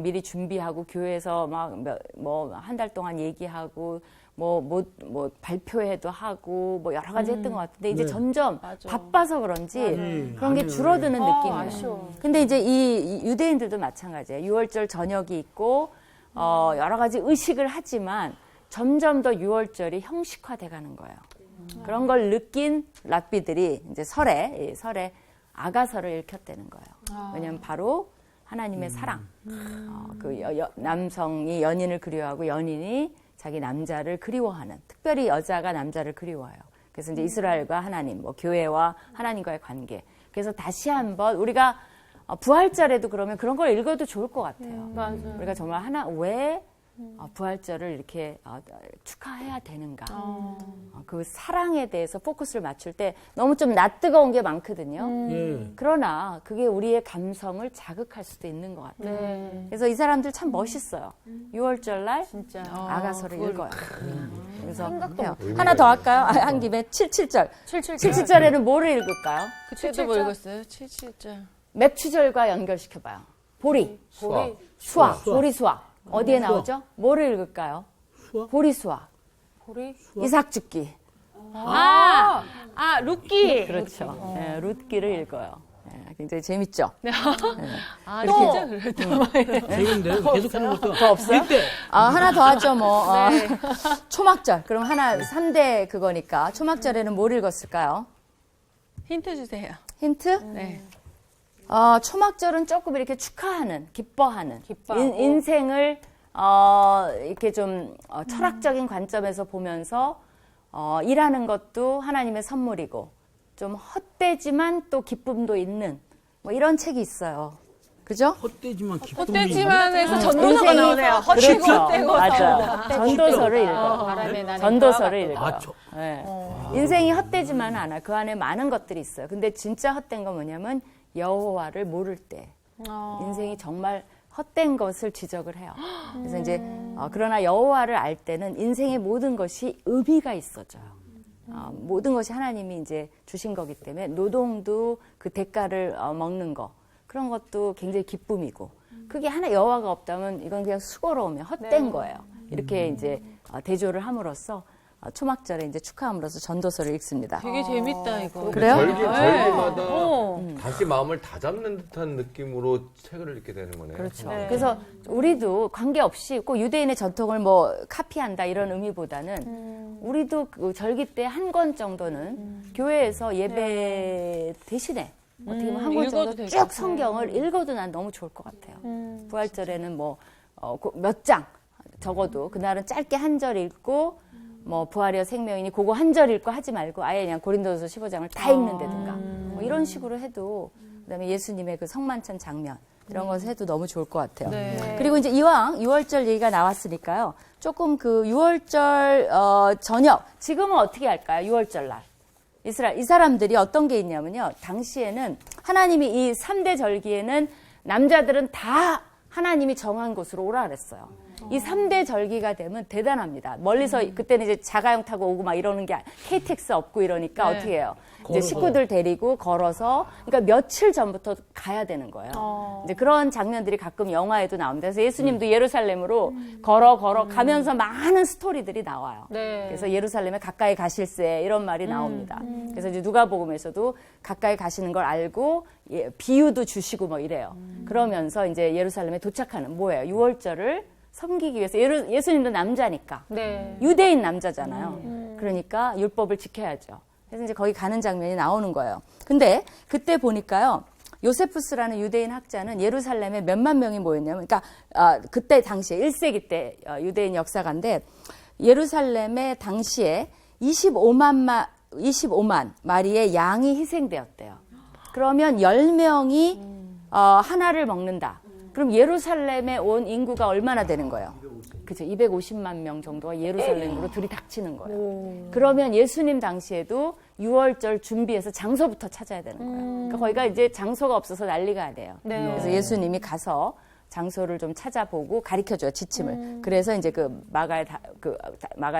미리 준비하고 교회에서 막 뭐 한 달 동안 얘기하고 뭐 발표회도 하고 뭐 여러 가지 했던 것 같은데 이제 점점 바빠서 그런지 그런 게 줄어드는 느낌이에요. 아쉬워. 근데 이제 이 유대인들도 마찬가지예요. 6월절 저녁이 있고 여러 가지 의식을 하지만 점점 더 6월절이 형식화돼 가는 거예요. 그런 걸 느낀 랍비들이 이제 설에 아가서를 읽혔다는 거예요. 왜냐하면 바로 하나님의 사랑. 그 남성이 연인을 그리워하고 연인이 자기 남자를 그리워하는, 특별히 여자가 남자를 그리워해요. 그래서 이제 이스라엘과 하나님, 뭐 교회와 하나님과의 관계. 그래서 다시 한번 우리가 부활절에도 그러면 그런 걸 읽어도 좋을 것 같아요. 우리가 정말 왜 부활절을 이렇게 축하해야 되는가. 그 사랑에 대해서 포커스를 맞출 때 너무 좀 낯뜨거운 게 많거든요. 예. 그러나 그게 우리의 감성을 자극할 수도 있는 것 같아요. 네. 그래서 이 사람들 참 멋있어요. 6월절 날 진짜. 아가서를 읽어요. 그래서 생각도 해요. 못 하나 더 할까요? 한 김에 77절. 77절. 77절에는 뭐를 읽을까요? 그때도 뭐 읽었어요? 77절. 맥추절과 연결시켜봐요. 보리, 수학. 수학, 보리 수학. 어디에 나오죠? 뭐를 읽을까요? 수학? 보리 수학. 보리? 이삭 죽기. 루키. 그렇죠. 네, 룻기를 읽어요. 굉장히 재밌죠. 아, 이렇게. 진짜 그렇다. 재밌는데 계속하는 것도 더 없어요? 일대 하나 더 하죠, 뭐. 초막절. 그럼 하나 3대 그거니까. 초막절에는 뭘 읽었을까요? 힌트 주세요. 힌트? 네. 초막절은 조금 이렇게 축하하는, 기뻐하는. 기뻐하고. 인생을, 이렇게 좀 철학적인 관점에서 보면서, 일하는 것도 하나님의 선물이고, 좀 헛되지만 또 기쁨도 있는, 뭐 이런 책이 있어요. 그죠? 헛되지만 기쁨이 헛되지만에서 전도서가 인생이- 나오네요. 헛되고 그렇죠. 헛되고. 맞아요. 전도서를 읽어요. 바람에 나는 전도서를 읽어요. 아, 네. 인생이 헛되지만 않아. 그 안에 많은 것들이 있어요. 근데 진짜 헛된 건 뭐냐면 여호와를 모를 때 인생이 정말 헛된 것을 지적을 해요. 그래서 이제 그러나 여호와를 알 때는 인생의 모든 것이 의미가 있어져요. 모든 것이 하나님이 이제 주신 거기 때문에 노동도 그 대가를 먹는 거 그런 것도 굉장히 기쁨이고 그게 하나 여호와가 없다면 이건 그냥 수고로우면 헛된 거예요. 이렇게 이제 대조를 함으로써 초막절에 이제 축하함으로써 전도서를 읽습니다. 되게 재밌다, 이거. 그래요? 절기마다 어. 다시 마음을 다잡는 듯한 느낌으로 책을 읽게 되는 거네요. 그렇죠. 네. 그래서 우리도 관계없이 꼭 유대인의 전통을 뭐 카피한다 이런 의미보다는 우리도 그 절기 때 한 권 정도는 교회에서 예배 대신에 어떻게 보면 한 권 읽어도 정도 될 쭉 것 성경을 읽어도 난 너무 좋을 것 같아요. 부활절에는 뭐 몇 장 적어도 그날은 짧게 한 절 읽고 뭐 부활이여 생명이니 그거 한 절 읽고 하지 말고 아예 그냥 고린도서 15장을 다 읽는다든가 뭐 이런 식으로 해도 그다음에 예수님의 그 성만찬 장면 이런 것을 해도 너무 좋을 것 같아요. 네. 그리고 이제 이왕 6월절 얘기가 나왔으니까요. 조금 그 6월절 저녁 지금은 어떻게 할까요? 6월절 날. 이 사람들이 어떤 게 있냐면요. 당시에는 하나님이 이 3대 절기에는 남자들은 다 하나님이 정한 곳으로 오라 그랬어요. 이 3대 절기가 되면 대단합니다. 멀리서 그때는 이제 자가용 타고 오고 막 이러는 게 KTX 없고 이러니까 네. 어떻게 해요? 이제 식구들 데리고 걸어서 그러니까 며칠 전부터 가야 되는 거예요. 이제 그런 장면들이 가끔 영화에도 나옵니다. 그래서 예수님도 예루살렘으로 걸어 가면서 많은 스토리들이 나와요. 네. 그래서 예루살렘에 가까이 가실세 이런 말이 나옵니다. 그래서 이제 누가복음에서도 가까이 가시는 걸 알고 비유도 주시고 뭐 이래요. 그러면서 이제 예루살렘에 도착하는 뭐예요? 6월절을 섬기기 위해서 예수님도 남자니까 네. 유대인 남자잖아요. 그러니까 율법을 지켜야죠. 그래서 이제 거기 가는 장면이 나오는 거예요. 근데 그때 보니까요. 요세푸스라는 유대인 학자는 예루살렘에 몇만 명이 모였냐면 그러니까 그때 당시에 1세기 때 유대인 역사가인데 예루살렘에 당시에 25만 마리의 양이 희생되었대요. 그러면 10명이 하나를 먹는다. 그럼 예루살렘에 온 인구가 얼마나 되는 거예요? 그죠. 250만 명 정도가 예루살렘으로 들이닥치는 거예요. 그러면 예수님 당시에도 6월절 준비해서 장소부터 찾아야 되는 거예요. 그러니까 거기가 이제 장소가 없어서 난리가 돼요. 네. 그래서 예수님이 가서 장소를 좀 찾아보고 가르쳐줘요, 지침을. 그래서 이제 그 마가의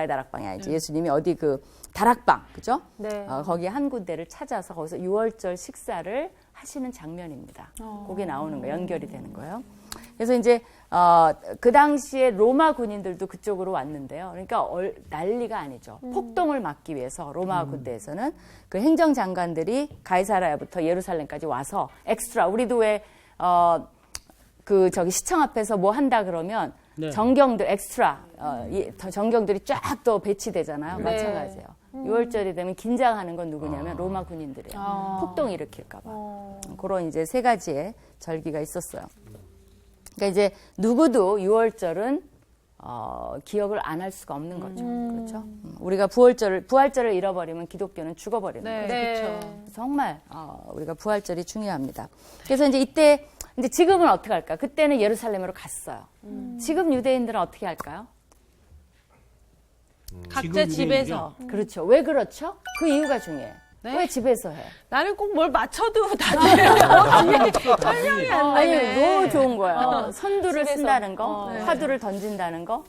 다락방이 아니지. 예수님이 어디 그 다락방, 그죠? 네. 거기 한 군데를 찾아서 거기서 6월절 식사를 하시는 장면입니다. 그게 나오는 거예요. 연결이 되는 거예요. 그래서 이제 그 당시에 로마 군인들도 그쪽으로 왔는데요. 그러니까 난리가 아니죠. 폭동을 막기 위해서 로마 군대에서는 그 행정장관들이 가이사라야부터 예루살렘까지 와서 엑스트라 우리도 왜 시청 앞에서 뭐 한다 그러면 네. 정경들 엑스트라 정경들이 쫙 또 배치되잖아요. 네. 마찬가지예요. 6월절이 되면 긴장하는 건 누구냐면 로마 군인들이에요. 폭동 일으킬까 봐. 그런 이제 세 가지의 절기가 있었어요. 그러니까 이제 누구도 6월절은 기억을 안 할 수가 없는 거죠. 그렇죠? 우리가 부활절을 잃어버리면 기독교는 죽어버리는 거예요. 네, 그렇죠. 정말 우리가 부활절이 중요합니다. 그래서 이제 이때 이제 지금은 어떻게 할까? 그때는 예루살렘으로 갔어요. 지금 유대인들은 어떻게 할까요? 각자 집에서. 그렇죠. 왜 그렇죠? 그 이유가 중요해. 네? 왜 집에서 해? 나는 꼭 뭘 맞춰도 다들 설명이 안 아니 되네. 너무 좋은 거야. 선두를 집에서. 쓴다는 거, 네. 화두를 던진다는 거,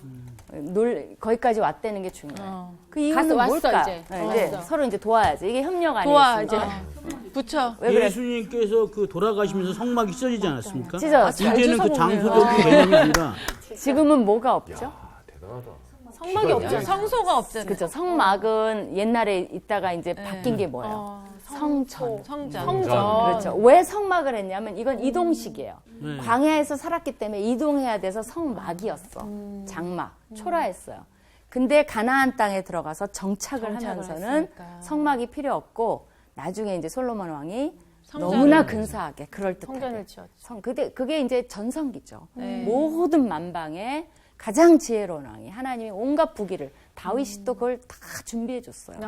거기까지 왔다는 게 중요해. 그 이유는 갔어, 왔어, 뭘까? 이제. 이제 서로 이제 도와야지. 이게 협력 도와 이제 아니겠습니까? 붙여. 왜 그래? 예수님께서 그 돌아가시면서 성막이 찢어지지 않았습니까? 찢어졌어요. 이제는 그 장소적인 개념이 아니라 지금은 뭐가 없죠? 대단하다. 성막이 없잖아. 성소가 없잖아요. 그렇죠. 성막은 옛날에 있다가 이제 바뀐 게 뭐예요? 성전. 성전. 그렇죠. 왜 성막을 했냐면 이건 이동식이에요. 네. 광야에서 살았기 때문에 이동해야 돼서 성막이었어. 장막, 초라했어요. 근데 가나안 땅에 들어가서 정착을 하면서는 했으니까. 성막이 필요 없고 나중에 이제 솔로몬 왕이 성전을 너무나 근사하게 그럴듯하게 성전을 지었죠. 그게 이제 전성기죠. 네. 모든 만방에 가장 지혜로운 왕이 하나님이 온갖 부귀를 다윗이 또 그걸 다 준비해 줬어요.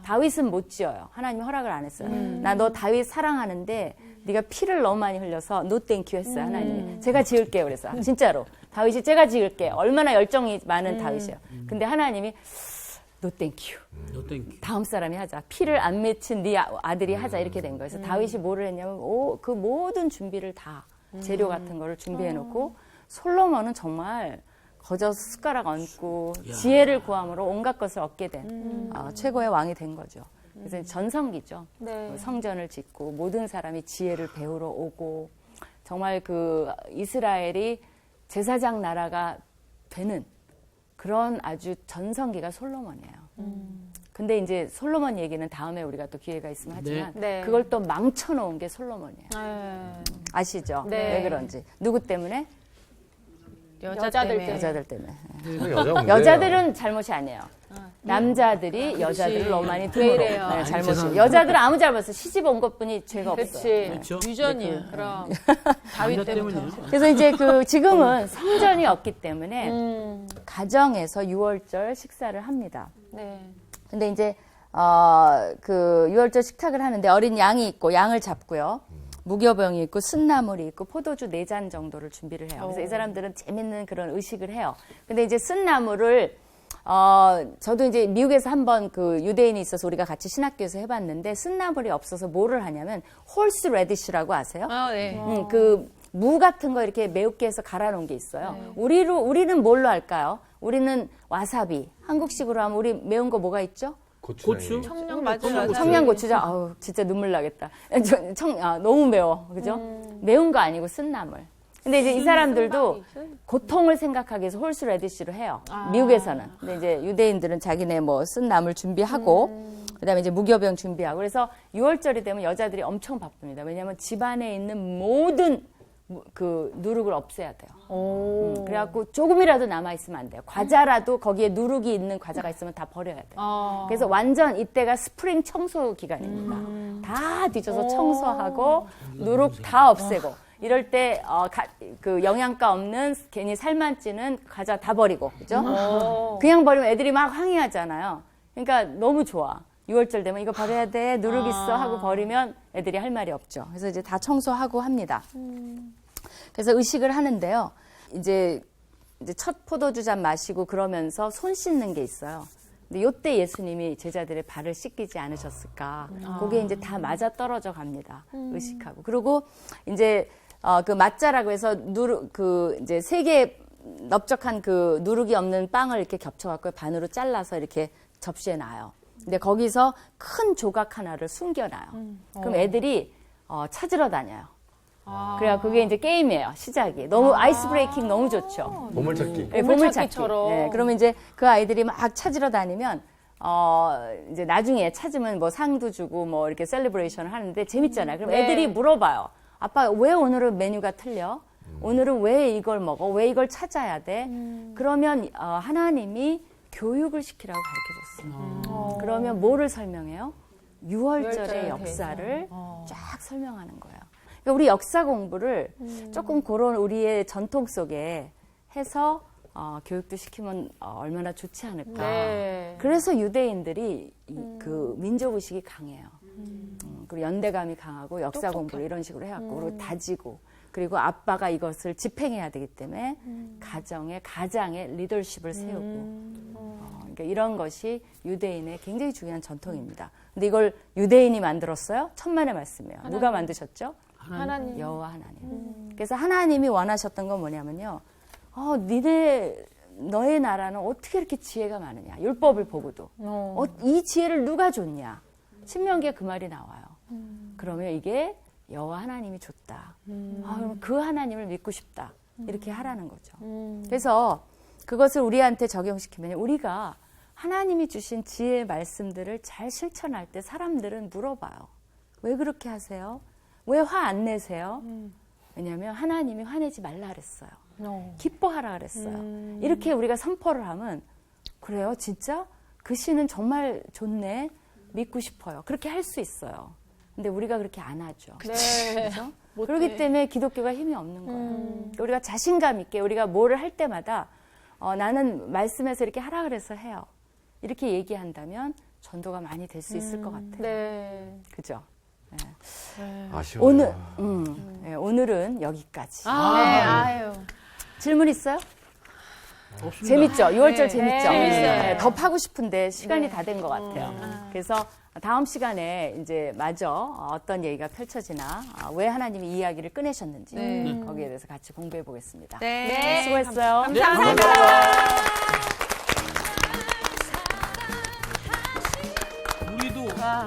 다윗은 못 지어요. 하나님이 허락을 안 했어요. 나 너 다윗 사랑하는데 네가 피를 너무 많이 흘려서 노 땡큐 했어요. 하나님이. 제가 지을게요. 그래서 진짜로 다윗이 제가 지을게. 얼마나 열정이 많은 다윗이에요. 근데 하나님이 노 땡큐. 땡큐. 다음 사람이 하자. 피를 안 맺힌 네 아들이 하자. 이렇게 된 거예요. 그래서 다윗이 뭐를 했냐면 그 모든 준비를 다 재료 같은 거를 준비해 놓고 솔로몬은 정말 거저 숟가락 얹고 지혜를 구함으로 온갖 것을 얻게 된 최고의 왕이 된 거죠. 그래서 전성기죠. 네. 성전을 짓고 모든 사람이 지혜를 배우러 오고 정말 그 이스라엘이 제사장 나라가 되는 그런 아주 전성기가 솔로몬이에요. 근데 이제 솔로몬 얘기는 다음에 우리가 또 기회가 있으면 하지만 네. 그걸 또 망쳐놓은 게 솔로몬이에요. 네. 아시죠? 네. 왜 그런지. 누구 때문에? 여자들 때문에. 여자들 때문에. 여자 문제예요. 여자들은 잘못이 아니에요. 남자들이 여자들을 너무 많이 등으로 이래요? 네, 잘못이. 죄송합니다. 여자들은 아무 잘못 없어요. 시집 온 것뿐이 죄가 없어요. 그렇지. 그렇죠? 유전이야. 그럼 다윗 남자 때부터. 때문이에요. 그래서 이제 지금은 성전이 없기 때문에 가정에서 유월절 식사를 합니다. 네. 근데 이제 그 유월절 식탁을 하는데 어린 양이 있고 양을 잡고요. 무교병이 있고 쓴나물이 있고 포도주 4잔 정도를 준비를 해요. 그래서 이 사람들은 재밌는 그런 의식을 해요. 근데 이제 쓴나물을 저도 이제 미국에서 한번 그 유대인이 있어서 우리가 같이 신학교에서 해봤는데 쓴나물이 없어서 뭐를 하냐면 홀스 레디쉬라고 아세요? 아, 네. 그 무 같은 거 이렇게 매우게 해서 갈아놓은 게 있어요. 우리는 뭘로 할까요? 우리는 와사비. 한국식으로 하면 우리 매운 거 뭐가 있죠? 고추. 청양 맞아요. 청양고추장. 아우 진짜 눈물 나겠다. 너무 매워. 그죠? 매운 거 아니고 쓴나물. 근데 이제 이 사람들도 고통을 생각하기 위해서 홀스 레디쉬로 해요. 미국에서는. 근데 이제 유대인들은 자기네 뭐 쓴나물 준비하고 그다음에 이제 무교병 준비하고 그래서 6월절이 되면 여자들이 엄청 바쁩니다. 왜냐하면 집안에 있는 모든 그 누룩을 없애야 돼요. 그래갖고 조금이라도 남아있으면 안 돼요. 과자라도 거기에 누룩이 있는 과자가 있으면 다 버려야 돼요. 그래서 완전 이때가 스프링 청소 기간입니다. 다 뒤져서 청소하고 누룩 다 없애고 이럴 때 그 영양가 없는 괜히 살만 찌는 과자 다 버리고 그죠? 그냥 버리면 애들이 막 항의하잖아요. 그러니까 너무 좋아. 6월절 되면 이거 버려야 돼. 누룩 있어 하고 버리면 애들이 할 말이 없죠. 그래서 이제 다 청소하고 합니다. 그래서 의식을 하는데요. 이제 첫 포도주잔 마시고 그러면서 손 씻는 게 있어요. 근데 요때 예수님이 제자들의 발을 씻기지 않으셨을까? 그게 이제 다 맞아 떨어져 갑니다. 의식하고. 그리고 이제 그 맞자라고 해서 이제 3개 넓적한 그 누룩이 없는 빵을 이렇게 겹쳐갖고 반으로 잘라서 이렇게 접시에 놔요. 근데 거기서 큰 조각 하나를 숨겨놔요. 그럼 애들이 찾으러 다녀요. 그래야 그게 이제 게임이에요. 시작이. 너무 아이스 브레이킹 너무 좋죠. 보물찾기. 네, 보물찾기처럼. 네, 그러면 이제 그 아이들이 막 찾으러 다니면 이제 나중에 찾으면 뭐 상도 주고 뭐 이렇게 셀리브레이션을 하는데 재밌잖아요. 그럼 네. 애들이 물어봐요. 아빠 왜 오늘은 메뉴가 틀려? 오늘은 왜 이걸 먹어? 왜 이걸 찾아야 돼? 그러면 하나님이 교육을 시키라고 가르쳐줬어요. 그러면 뭐를 설명해요? 6월절의 역사를 쫙 설명하는 거예요. 그러니까 우리 역사 공부를 조금 그런 우리의 전통 속에 해서 교육도 시키면 얼마나 좋지 않을까. 네. 그래서 유대인들이 그 민족의식이 강해요. 그리고 연대감이 강하고 역사 공부를 이런 식으로 해갖고 그리고 다지고 그리고 아빠가 이것을 집행해야 되기 때문에 가장의 리더십을 세우고 그러니까 이런 것이 유대인의 굉장히 중요한 전통입니다. 근데 이걸 유대인이 만들었어요? 천만의 말씀이에요. 누가 만드셨죠? 하나님. 여호와 하나님. 그래서 하나님이 원하셨던 건 뭐냐면요. 너의 나라는 어떻게 이렇게 지혜가 많으냐. 율법을 보고도. 이 지혜를 누가 줬냐. 신명기에 그 말이 나와요. 그러면 이게 여호와 하나님이 줬다. 그럼 그 하나님을 믿고 싶다. 이렇게 하라는 거죠. 그래서 그것을 우리한테 적용시키면 우리가 하나님이 주신 지혜의 말씀들을 잘 실천할 때 사람들은 물어봐요. 왜 그렇게 하세요? 왜 화 안 내세요? 왜냐하면 하나님이 화내지 말라 그랬어요. 기뻐하라 그랬어요. 이렇게 우리가 선포를 하면 그래요? 진짜? 그 신은 정말 좋네. 믿고 싶어요. 그렇게 할 수 있어요. 근데 우리가 그렇게 안 하죠. 그렇죠? 그렇기 때문에 기독교가 힘이 없는 거예요. 우리가 자신감 있게 우리가 뭐를 할 때마다 나는 말씀에서 이렇게 하라 그래서 해요. 이렇게 얘기한다면 전도가 많이 될 수 있을 것 같아요. 네. 그죠? 아쉬워요. 오늘, 네, 오늘은 여기까지. 네, 아유. 질문 있어요? 없습니다. 재밌죠? 6월절 네, 재밌죠? 재밌어요. 네, 더 파고 싶은데 시간이 네. 다 된 것 같아요. 그래서 다음 시간에 이제 마저 어떤 얘기가 펼쳐지나, 왜 하나님이 이 이야기를 꺼내셨는지 거기에 대해서 같이 공부해 보겠습니다. 네. 수고했어요. 네, 감사합니다.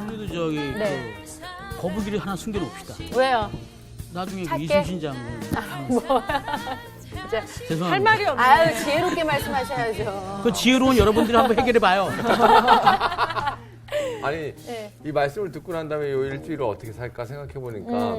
우리도 저기 네. 그 거북이를 하나 숨겨놓읍시다. 왜요? 나중에 그 찾게? 이순신 장군. 진짜 죄송합니다. 할 말이 없네. 아유, 지혜롭게 말씀하셔야죠. 그 지혜로운 여러분들이 한번 해결해 봐요. 아니 네. 이 말씀을 듣고 난 다음에 요 일주일을 어떻게 살까 생각해 보니까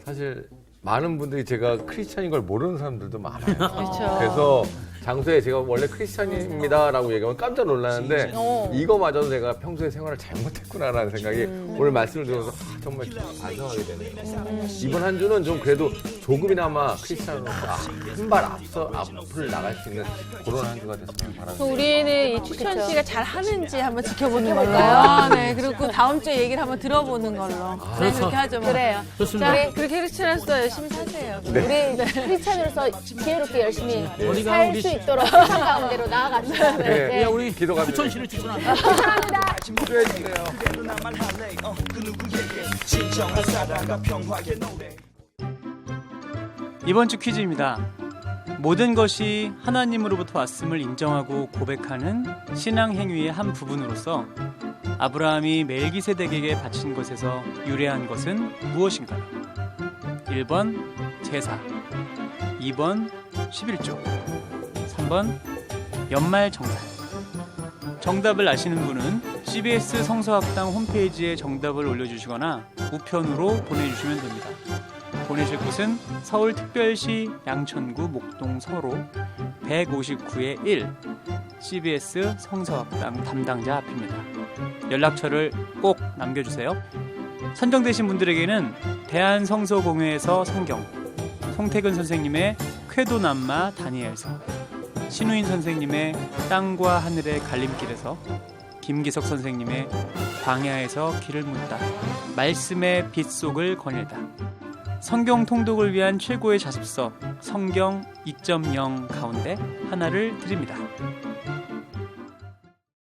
사실 많은 분들이 제가 크리스찬인 걸 모르는 사람들도 많아요. 그렇죠. 그래서 장소에 제가 원래 크리스찬입니다라고 얘기하면 깜짝 놀라는데 이거마저도 제가 평소에 생활을 잘못했구나라는 생각이 오늘 말씀을 들어서 정말 반성하게 되네요. 이번 한 주는 좀 그래도 조금이나마 크리스찬으로 한 발 앞을 나갈 수 있는 그런 한 주가 됐으면 바랍니다. 우리는 이 추천 씨가 잘 하는지 한번 지켜보는 걸로요. 네, 그리고 다음 주에 얘기를 한번 들어보는 걸로. 네, 그렇게 하죠. 뭐. 그래요. 좋습니다. 자, 그렇게 크리스찬으로서 열심히 사세요. 우리 크리스찬으로서 지혜롭게 열심히 우리가 살 우리 수 있도록 세상 가운데로 나아갑시다. 네. 야, 우리 기도갑니다. 추천 씨를 추천합니다. 기도해 주세요. 이번 주 퀴즈입니다. 모든 것이 하나님으로부터 왔음을 인정하고 고백하는 신앙 행위의 한 부분으로서 아브라함이 멜기세덱에게 바친 것에서 유래한 것은 무엇인가요? 1번 제사, 2번 11조, 3번 연말정산. 정답을 아시는 분은 CBS 성서학당 홈페이지에 정답을 올려주시거나 우편으로 보내주시면 됩니다. 보내실 곳은 서울특별시 양천구 목동 서로 159의 1 CBS 성서학당 담당자 앞입니다. 연락처를 꼭 남겨주세요. 선정되신 분들에게는 대한성서공회에서 성경, 송태근 선생님의 쾌도남마 다니엘서, 신우인 선생님의 땅과 하늘의 갈림길에서, 김기석 선생님의 광야에서 길을 묻다, 말씀의 빗속을 거닐다, 성경 통독을 위한 최고의 자습서 성경 2.0 가운데 하나를 드립니다.